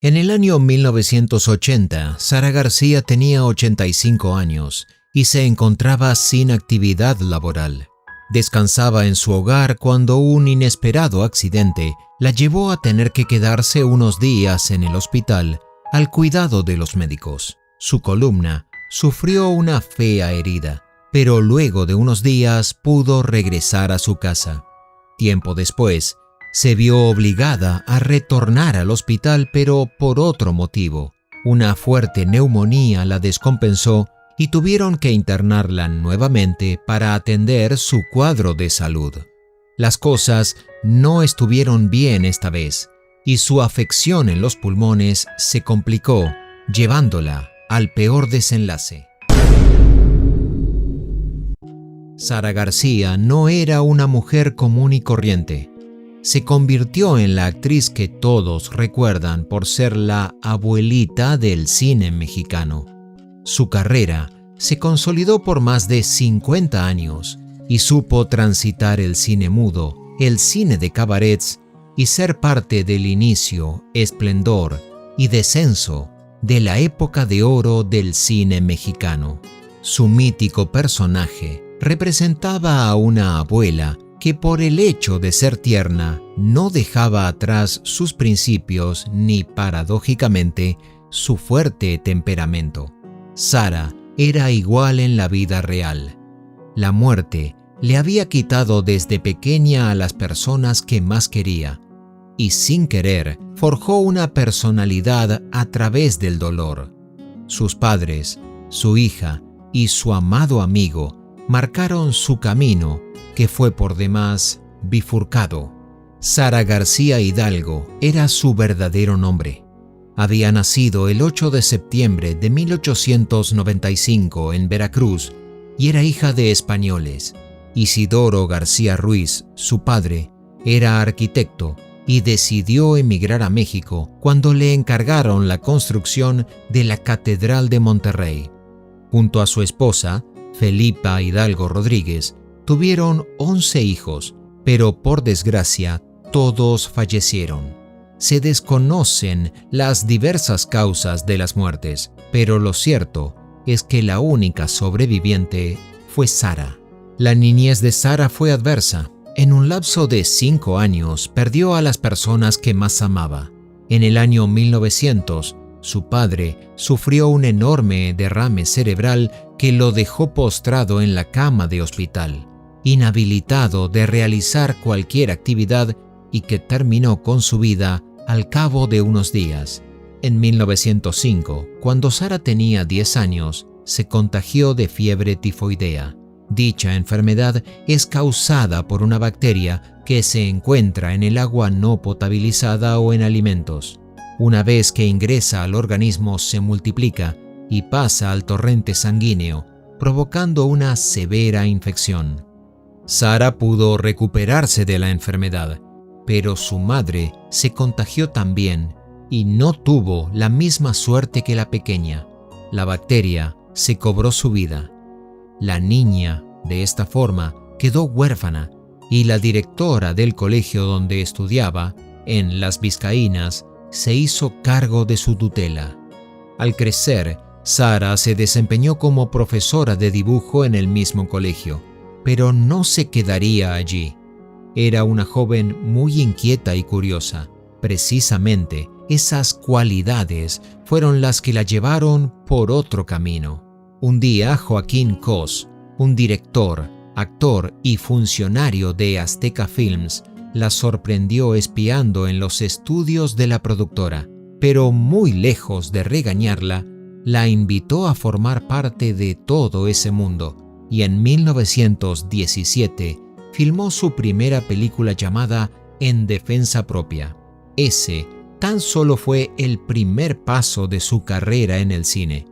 En el año 1980, Sara García tenía 85 años y se encontraba sin actividad laboral. Descansaba en su hogar cuando un inesperado accidente la llevó a tener que quedarse unos días en el hospital al cuidado de los médicos. Su columna sufrió una fea herida, pero luego de unos días pudo regresar a su casa. Tiempo después, se vio obligada a retornar al hospital, pero por otro motivo. Una fuerte neumonía la descompensó y tuvieron que internarla nuevamente para atender su cuadro de salud. Las cosas no estuvieron bien esta vez y su afección en los pulmones se complicó, llevándola al peor desenlace. Sara García no era una mujer común y corriente. Se convirtió en la actriz que todos recuerdan por ser la abuelita del cine mexicano. Su carrera se consolidó por más de 50 años y supo transitar el cine mudo, el cine de cabarets y ser parte del inicio, esplendor y descenso de la época de oro del cine mexicano. Su mítico personaje representaba a una abuela que por el hecho de ser tierna no dejaba atrás sus principios ni, paradójicamente, su fuerte temperamento. Sara era igual en la vida real. La muerte le había quitado desde pequeña a las personas que más quería y sin querer forjó una personalidad a través del dolor. Sus padres, su hija y su amado amigo marcaron su camino, que fue por demás bifurcado. Sara García Hidalgo era su verdadero nombre. Había nacido el 8 de septiembre de 1895 en Veracruz y era hija de españoles. Isidoro García Ruiz, su padre, era arquitecto y decidió emigrar a México cuando le encargaron la construcción de la Catedral de Monterrey. Junto a su esposa, Felipa Hidalgo Rodríguez, tuvieron 11 hijos, pero por desgracia todos fallecieron. Se desconocen las diversas causas de las muertes, pero lo cierto es que la única sobreviviente fue Sara. La niñez de Sara fue adversa. En un lapso de 5 años perdió a las personas que más amaba. En el año 1900, su padre sufrió un enorme derrame cerebral que lo dejó postrado en la cama de hospital, inhabilitado de realizar cualquier actividad y que terminó con su vida al cabo de unos días. En 1905, cuando Sara tenía 10 años, se contagió de fiebre tifoidea. Dicha enfermedad es causada por una bacteria que se encuentra en el agua no potabilizada o en alimentos. Una vez que ingresa al organismo se multiplica y pasa al torrente sanguíneo, provocando una severa infección. Sara pudo recuperarse de la enfermedad, pero su madre se contagió también y no tuvo la misma suerte que la pequeña. La bacteria se cobró su vida. La niña, de esta forma, quedó huérfana y la directora del colegio donde estudiaba, en Las Vizcaínas, se hizo cargo de su tutela. Al crecer, Sara se desempeñó como profesora de dibujo en el mismo colegio, pero no se quedaría allí. Era una joven muy inquieta y curiosa. Precisamente esas cualidades fueron las que la llevaron por otro camino. Un día Joaquín Cos, un director, actor y funcionario de Azteca Films, la sorprendió espiando en los estudios de la productora, pero muy lejos de regañarla, la invitó a formar parte de todo ese mundo y en 1917 filmó su primera película llamada En Defensa Propia. Ese tan solo fue el primer paso de su carrera en el cine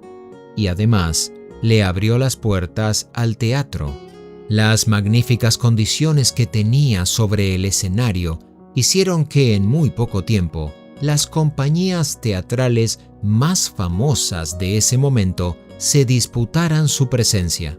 y además le abrió las puertas al teatro. Las magníficas condiciones que tenía sobre el escenario hicieron que en muy poco tiempo las compañías teatrales más famosas de ese momento se disputaran su presencia.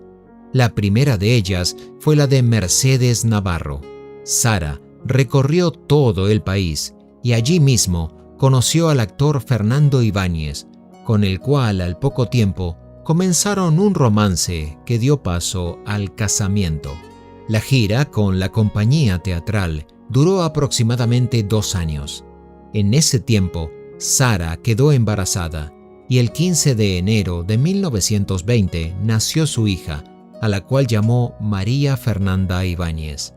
La primera de ellas fue la de Mercedes Navarro. Sara recorrió todo el país y allí mismo conoció al actor Fernando Ibáñez, con el cual al poco tiempo comenzaron un romance que dio paso al casamiento. La gira con la compañía teatral duró aproximadamente 2 años. En ese tiempo, Sara quedó embarazada y el 15 de enero de 1920 nació su hija, a la cual llamó María Fernanda Ibáñez.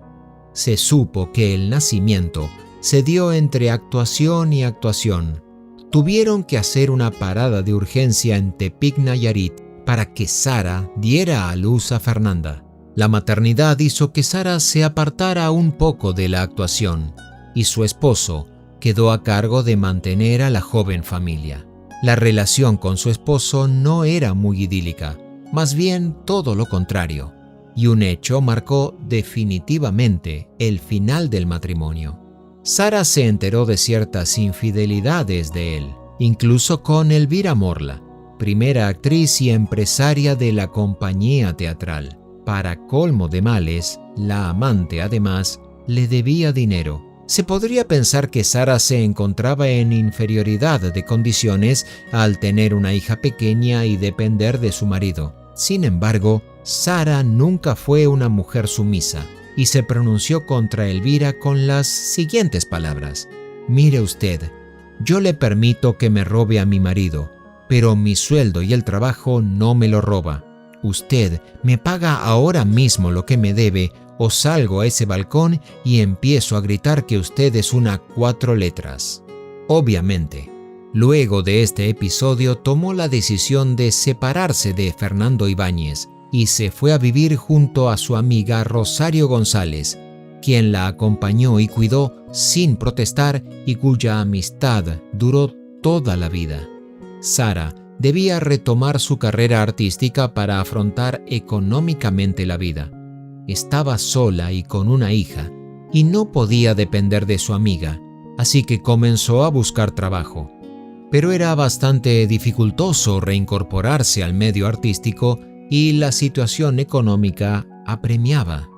Se supo que el nacimiento se dio entre actuación y actuación. Tuvieron que hacer una parada de urgencia en Tepic, Nayarit, para que Sara diera a luz a Fernanda. La maternidad hizo que Sara se apartara un poco de la actuación y su esposo quedó a cargo de mantener a la joven familia. La relación con su esposo no era muy idílica, más bien todo lo contrario, y un hecho marcó definitivamente el final del matrimonio. Sara se enteró de ciertas infidelidades de él, incluso con Elvira Morla, primera actriz y empresaria de la compañía teatral. Para colmo de males, la amante además le debía dinero. Se podría pensar que Sara se encontraba en inferioridad de condiciones al tener una hija pequeña y depender de su marido. Sin embargo, Sara nunca fue una mujer sumisa y se pronunció contra Elvira con las siguientes palabras: «Mire usted, yo le permito que me robe a mi marido, pero mi sueldo y el trabajo no me lo roba. Usted me paga ahora mismo lo que me debe o salgo a ese balcón y empiezo a gritar que usted es una 4 letras». Obviamente, luego de este episodio tomó la decisión de separarse de Fernando Ibáñez y se fue a vivir junto a su amiga Rosario González, quien la acompañó y cuidó sin protestar y cuya amistad duró toda la vida. Sara debía retomar su carrera artística para afrontar económicamente la vida. Estaba sola y con una hija, y no podía depender de su amiga, así que comenzó a buscar trabajo. Pero era bastante dificultoso reincorporarse al medio artístico y la situación económica apremiaba.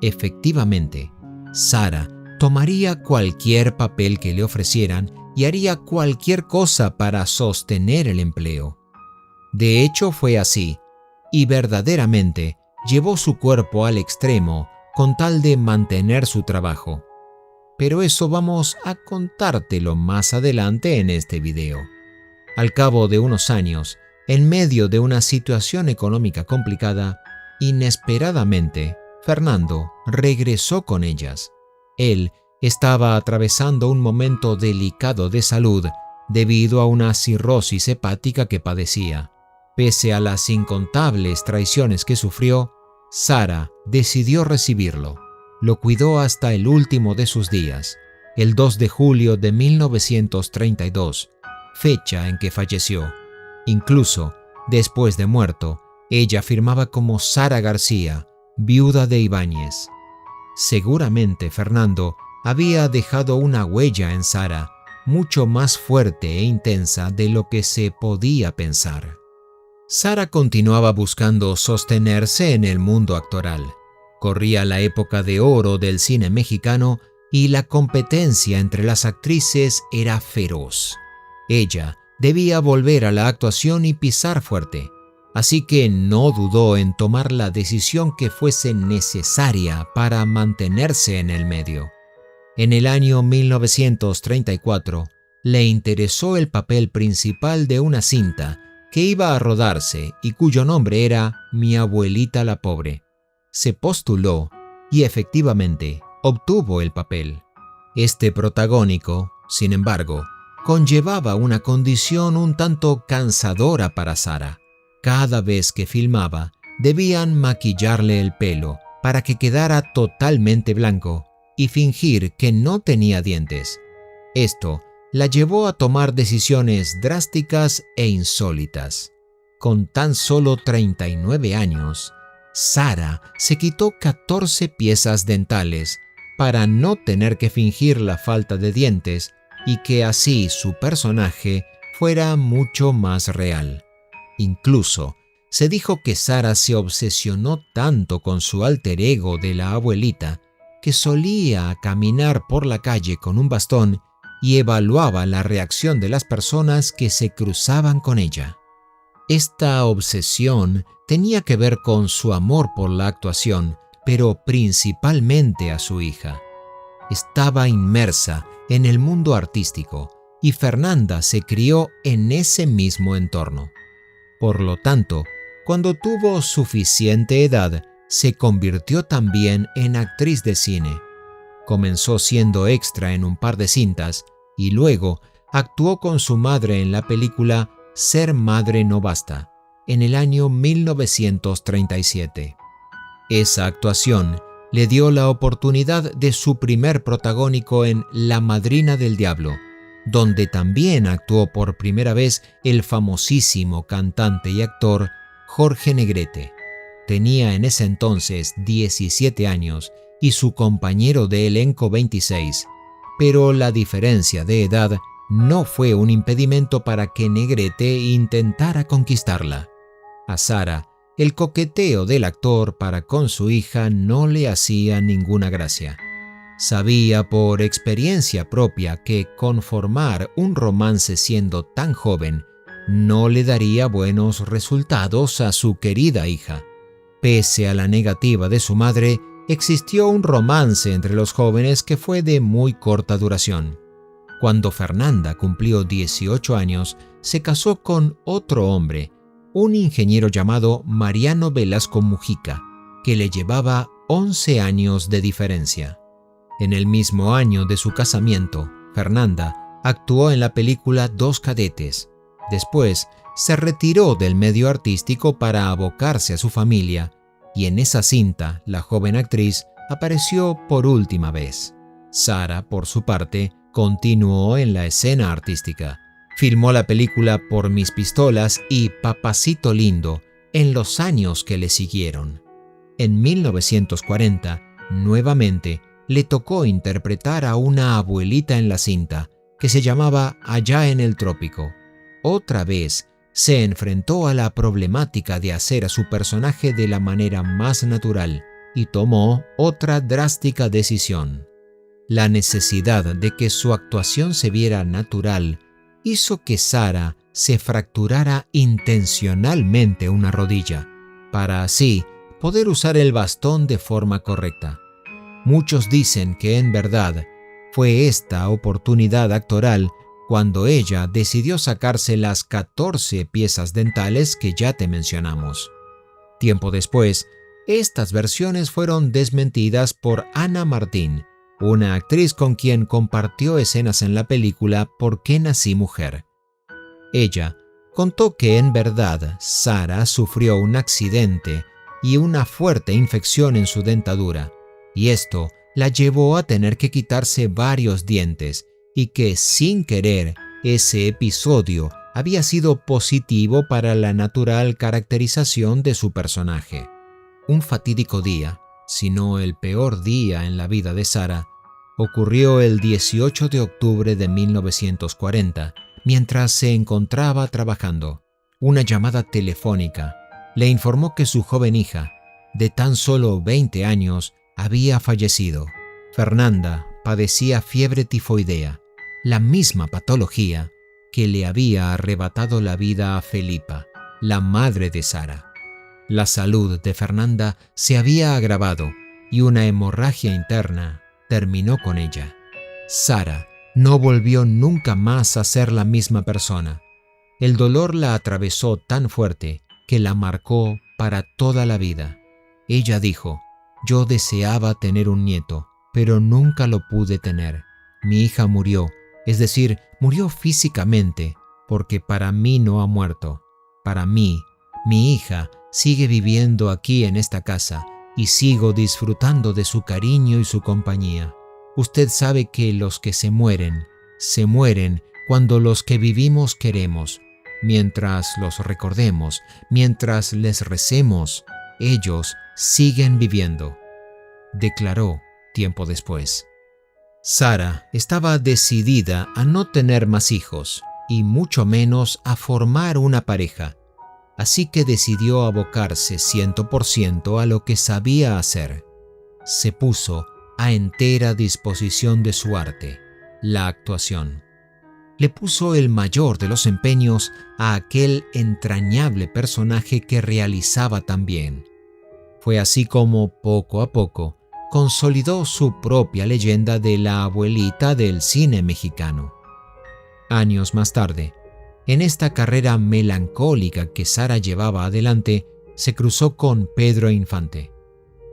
Efectivamente, Sara tomaría cualquier papel que le ofrecieran y haría cualquier cosa para sostener el empleo. De hecho, fue así, y verdaderamente llevó su cuerpo al extremo con tal de mantener su trabajo. Pero eso vamos a contártelo más adelante en este video. Al cabo de unos años, en medio de una situación económica complicada, inesperadamente, Fernando regresó con ellas. Él estaba atravesando un momento delicado de salud debido a una cirrosis hepática que padecía. Pese a las incontables traiciones que sufrió, Sara decidió recibirlo. Lo cuidó hasta el último de sus días, el 2 de julio de 1932, fecha en que falleció. Incluso, después de muerto, ella firmaba como Sara García, viuda de Ibáñez. Seguramente Fernando había dejado una huella en Sara mucho más fuerte e intensa de lo que se podía pensar. Sara continuaba buscando sostenerse en el mundo actoral. Corría la época de oro del cine mexicano y la competencia entre las actrices era feroz. Ella debía volver a la actuación y pisar fuerte, así que no dudó en tomar la decisión que fuese necesaria para mantenerse en el medio. En el año 1934, le interesó el papel principal de una cinta que iba a rodarse y cuyo nombre era Mi abuelita la pobre. Se postuló y efectivamente obtuvo el papel. Este protagónico, sin embargo, conllevaba una condición un tanto cansadora para Sara. Cada vez que filmaba, debían maquillarle el pelo para que quedara totalmente blanco y fingir que no tenía dientes. Esto la llevó a tomar decisiones drásticas e insólitas. Con tan solo 39 años, Sara se quitó 14 piezas dentales para no tener que fingir la falta de dientes y que así su personaje fuera mucho más real. Incluso se dijo que Sara se obsesionó tanto con su alter ego de la abuelita que solía caminar por la calle con un bastón y evaluaba la reacción de las personas que se cruzaban con ella. Esta obsesión tenía que ver con su amor por la actuación, pero principalmente a su hija. Estaba inmersa en el mundo artístico y Fernanda se crió en ese mismo entorno. Por lo tanto, cuando tuvo suficiente edad, se convirtió también en actriz de cine. Comenzó siendo extra en un par de cintas y luego actuó con su madre en la película Ser madre no basta, en el año 1937. Esa actuación le dio la oportunidad de su primer protagónico en La madrina del diablo, donde también actuó por primera vez el famosísimo cantante y actor Jorge Negrete. Tenía en ese entonces 17 años y su compañero de elenco 26, pero la diferencia de edad no fue un impedimento para que Negrete intentara conquistarla. A Sara, el coqueteo del actor para con su hija no le hacía ninguna gracia. Sabía por experiencia propia que conformar un romance siendo tan joven no le daría buenos resultados a su querida hija. Pese a la negativa de su madre, existió un romance entre los jóvenes que fue de muy corta duración. Cuando Fernanda cumplió 18 años, se casó con otro hombre, un ingeniero llamado Mariano Velasco Mujica, que le llevaba 11 años de diferencia. En el mismo año de su casamiento, Fernanda actuó en la película Dos cadetes. Después, se retiró del medio artístico para abocarse a su familia, y en esa cinta, la joven actriz apareció por última vez. Sara, por su parte, continuó en la escena artística. Filmó la película Por mis pistolas y Papacito lindo en los años que le siguieron. En 1940, nuevamente, le tocó interpretar a una abuelita en la cinta, que se llamaba Allá en el trópico. Otra vez, se enfrentó a la problemática de hacer a su personaje de la manera más natural y tomó otra drástica decisión. La necesidad de que su actuación se viera natural hizo que Sara se fracturara intencionalmente una rodilla, para así poder usar el bastón de forma correcta. Muchos dicen que en verdad fue esta oportunidad actoral cuando ella decidió sacarse las 14 piezas dentales que ya te mencionamos. Tiempo después, estas versiones fueron desmentidas por Ana Martín, una actriz con quien compartió escenas en la película ¿Por qué nací mujer? Ella contó que en verdad Sara sufrió un accidente y una fuerte infección en su dentadura, y esto la llevó a tener que quitarse varios dientes, y que sin querer ese episodio había sido positivo para la natural caracterización de su personaje. Un fatídico día, si no el peor día en la vida de Sara, ocurrió el 18 de octubre de 1940, mientras se encontraba trabajando. Una llamada telefónica le informó que su joven hija, de tan solo 20 años, había fallecido. Fernanda padecía fiebre tifoidea, la misma patología que le había arrebatado la vida a Felipa, la madre de Sara. La salud de Fernanda se había agravado y una hemorragia interna terminó con ella. Sara no volvió nunca más a ser la misma persona. El dolor la atravesó tan fuerte que la marcó para toda la vida. Ella dijo: «Yo deseaba tener un nieto, pero nunca lo pude tener. Mi hija murió, es decir, murió físicamente, porque para mí no ha muerto. Para mí, mi hija sigue viviendo aquí en esta casa y sigo disfrutando de su cariño y su compañía. Usted sabe que los que se mueren cuando los que vivimos queremos. Mientras los recordemos, mientras les recemos, ellos siguen viviendo», declaró tiempo después. Sara estaba decidida a no tener más hijos y mucho menos a formar una pareja, así que decidió abocarse 100% a lo que sabía hacer. Se puso a entera disposición de su arte. la actuación. Le puso el mayor de los empeños a aquel entrañable personaje que realizaba tan bien. Fue así como, poco a poco, consolidó su propia leyenda de la abuelita del cine mexicano. Años más tarde, en esta carrera melancólica que Sara llevaba adelante, se cruzó con Pedro Infante.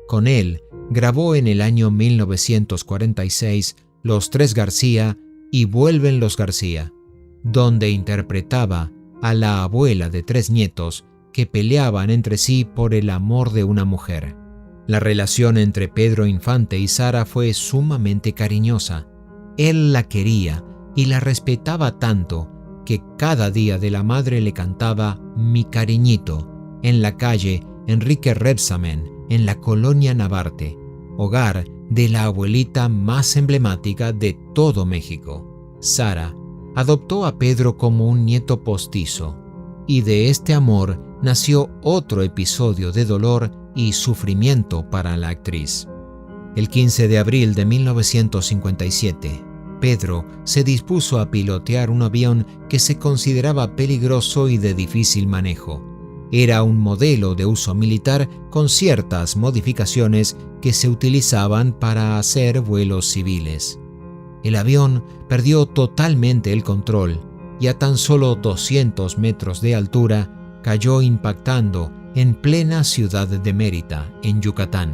Con él grabó en el año 1946 Los Tres García y Vuelven los García, donde interpretaba a la abuela de 3 nietos que peleaban entre sí por el amor de una mujer. La relación entre Pedro Infante y Sara fue sumamente cariñosa. Él la quería y la respetaba tanto que cada día de la madre le cantaba Mi cariñito en la calle Enrique Rebsamen, en la colonia Navarte, hogar de la abuelita más emblemática de todo México. Sara adoptó a Pedro como un nieto postizo, y de este amor nació otro episodio de dolor y sufrimiento para la actriz. El 15 de abril de 1957, Pedro se dispuso a pilotear un avión que se consideraba peligroso y de difícil manejo. Era un modelo de uso militar con ciertas modificaciones que se utilizaban para hacer vuelos civiles. El avión perdió totalmente el control y a tan solo 200 metros de altura cayó impactando en plena ciudad de Mérida, en Yucatán.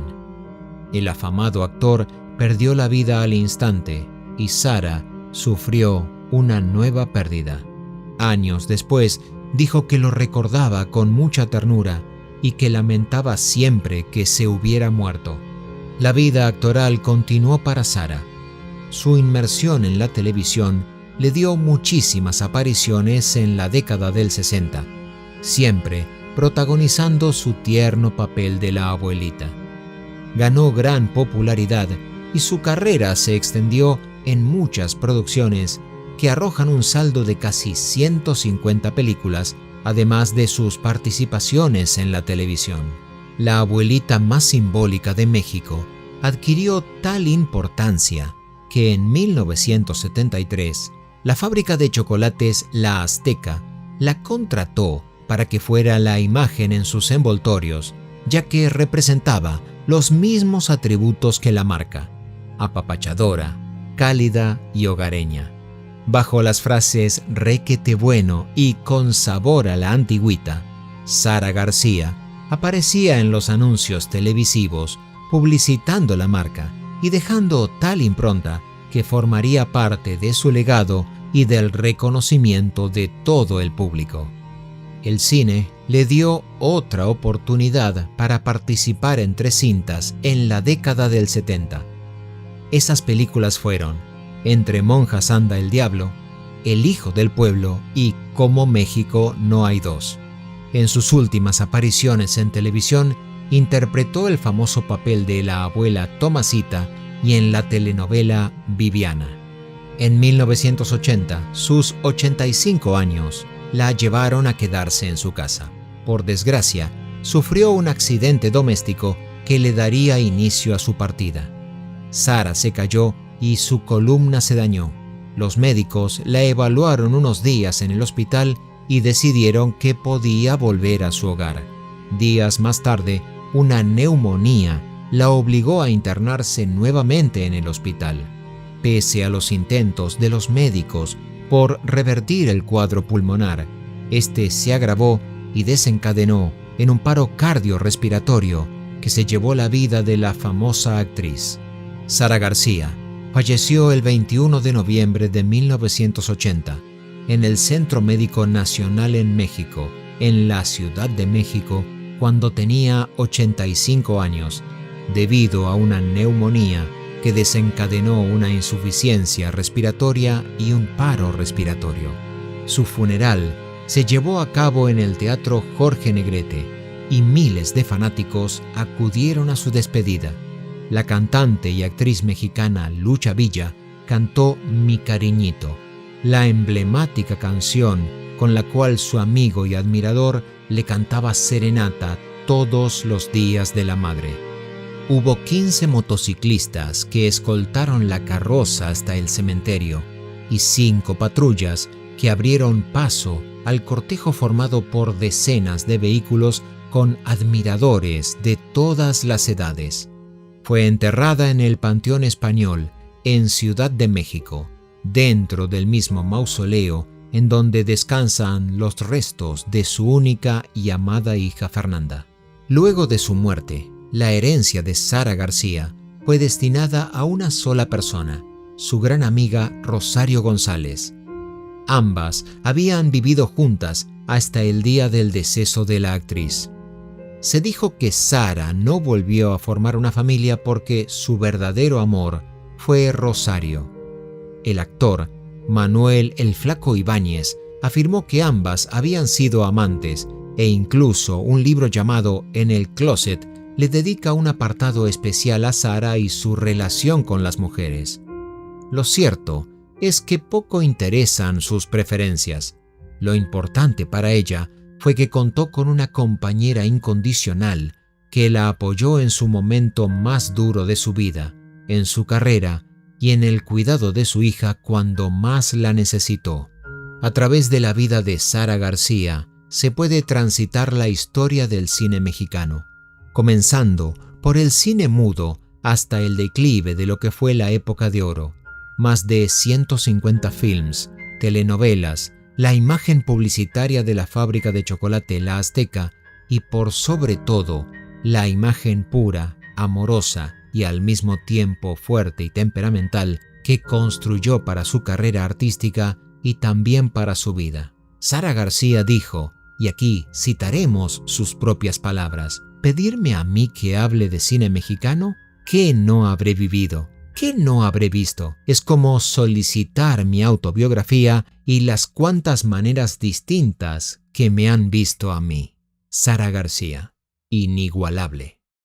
El afamado actor perdió la vida al instante y Sara sufrió una nueva pérdida. Años después, dijo que lo recordaba con mucha ternura y que lamentaba siempre que se hubiera muerto. La vida actoral continuó para Sara. Su inmersión en la televisión le dio muchísimas apariciones en la década del 60, siempre protagonizando su tierno papel de la abuelita. Ganó gran popularidad y su carrera se extendió en muchas producciones que arrojan un saldo de casi 150 películas, además de sus participaciones en la televisión. La abuelita más simbólica de México adquirió tal importancia que en 1973 la fábrica de chocolates La Azteca la contrató para que fuera la imagen en sus envoltorios, ya que representaba los mismos atributos que la marca: apapachadora, cálida y hogareña. Bajo las frases requete bueno y con sabor a la antigüita, Sara García aparecía en los anuncios televisivos publicitando la marca y dejando tal impronta que formaría parte de su legado y del reconocimiento de todo el público. El cine le dio otra oportunidad para participar en 3 cintas en la década del 70. Esas películas fueron Entre monjas anda el diablo, El hijo del pueblo y Como México no hay dos. En sus últimas apariciones en televisión, interpretó el famoso papel de la abuela Tomasita y en la telenovela Viviana. En 1980, sus 85 años la llevaron a quedarse en su casa. Por desgracia, sufrió un accidente doméstico que le daría inicio a su partida. Sara se cayó y su columna se dañó. Los médicos la evaluaron unos días en el hospital y decidieron que podía volver a su hogar. Días más tarde, una neumonía la obligó a internarse nuevamente en el hospital. Pese a los intentos de los médicos por revertir el cuadro pulmonar, este se agravó y desencadenó en un paro cardiorrespiratorio que se llevó la vida de la famosa actriz. Sara García falleció el 21 de noviembre de 1980 en el Centro Médico Nacional en México, en la Ciudad de México, cuando tenía 85 años, debido a una neumonía que desencadenó una insuficiencia respiratoria y un paro respiratorio. Su funeral se llevó a cabo en el Teatro Jorge Negrete y miles de fanáticos acudieron a su despedida. La cantante y actriz mexicana Lucha Villa cantó Mi cariñito, la emblemática canción con la cual su amigo y admirador le cantaba serenata todos los días de la madre. Hubo 15 motociclistas que escoltaron la carroza hasta el cementerio y 5 patrullas que abrieron paso al cortejo formado por decenas de vehículos con admiradores de todas las edades. Fue enterrada en el Panteón Español, en Ciudad de México, dentro del mismo mausoleo en donde descansan los restos de su única y amada hija Fernanda. Luego de su muerte, la herencia de Sara García fue destinada a una sola persona, su gran amiga Rosario González. Ambas habían vivido juntas hasta el día del deceso de la actriz. Se dijo que Sara no volvió a formar una familia porque su verdadero amor fue Rosario. El actor Manuel "El Flaco" Ibáñez afirmó que ambas habían sido amantes e incluso un libro llamado En el Closet le dedica un apartado especial a Sara y su relación con las mujeres. Lo cierto es que poco interesan sus preferencias. Lo importante para ella fue que contó con una compañera incondicional que la apoyó en su momento más duro de su vida, en su carrera y en el cuidado de su hija cuando más la necesitó. A través de la vida de Sara García se puede transitar la historia del cine mexicano, comenzando por el cine mudo hasta el declive de lo que fue la época de oro. Más de 150 films, telenovelas, la imagen publicitaria de la fábrica de chocolate La Azteca y por sobre todo, la imagen pura, amorosa y al mismo tiempo fuerte y temperamental que construyó para su carrera artística y también para su vida. Sara García dijo, y aquí citaremos sus propias palabras: ¿pedirme a mí que hable de cine mexicano? ¿Qué no habré vivido? ¿Qué no habré visto? Es como solicitar mi autobiografía y las cuantas maneras distintas que me han visto a mí. Sara García, inigualable.